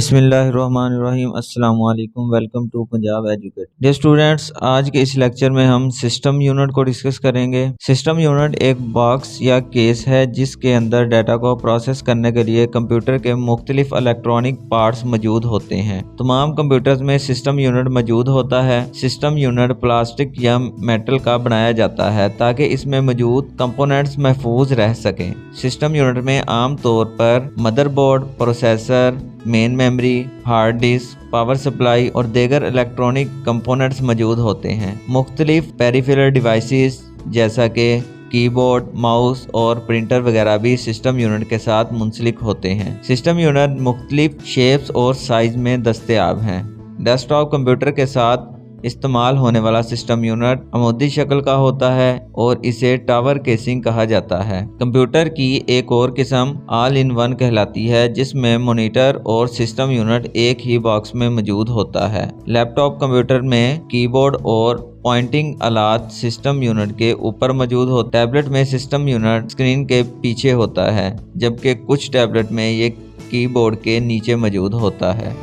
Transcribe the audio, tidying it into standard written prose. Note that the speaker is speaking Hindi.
बिस्मिल्लाहिर्रहमानिर्रहीम। अस्सलाम वालेकुम। Welcome to Punjab educate. Dear students, आज के इस लेक्चर में हम सिस्टम यूनिट को डिस्कस करेंगे। सिस्टम यूनिट एक बॉक्स या केस है जिसके अंदर डाटा को प्रोसेस करने के लिए कंप्यूटर के मुख्तलिफ इलेक्ट्रॉनिक पार्ट्स मौजूद होते हैं। तमाम कंप्यूटर्स में सिस्टम यूनिट मौजूद होता है। सिस्टम यूनिट प्लास्टिक या मेटल का बनाया जाता है ताकि इसमें मौजूद कंपोनेंट्स महफूज रह सकें। सिस्टम यूनिट में आम तौर पर motherboard, processor, main memory, hard disk, power supply और दीगर इलेक्ट्रॉनिक कंपोनेंट्स मौजूद होते हैं। मुख्तलिफ पेरिफेरल डिवाइसेस जैसा कि कीबोर्ड, माउस और प्रिंटर वगैरह भी सिस्टम यूनिट के साथ मुंसलिक होते हैं। सिस्टम यूनिट मुख्तलिफ शेप्स और साइज में दस्तयाब हैं। डेस्कटॉप कंप्यूटर के साथ इस्तेमाल होने वाला सिस्टम यूनिट अमूदी शक्ल का होता है और इसे टावर केसिंग कहा जाता है। कंप्यूटर की एक और किस्म ऑल इन वन कहलाती है जिसमें मॉनिटर और सिस्टम यूनिट एक ही बॉक्स में मौजूद होता है। लैपटॉप कंप्यूटर में कीबोर्ड और पॉइंटिंग आलात सिस्टम यूनिट के ऊपर मौजूद हो। टैबलेट में सिस्टम यूनिट स्क्रीन के पीछे होता है जबकि कुछ टैबलेट में ये कीबोर्ड के नीचे मौजूद होता है।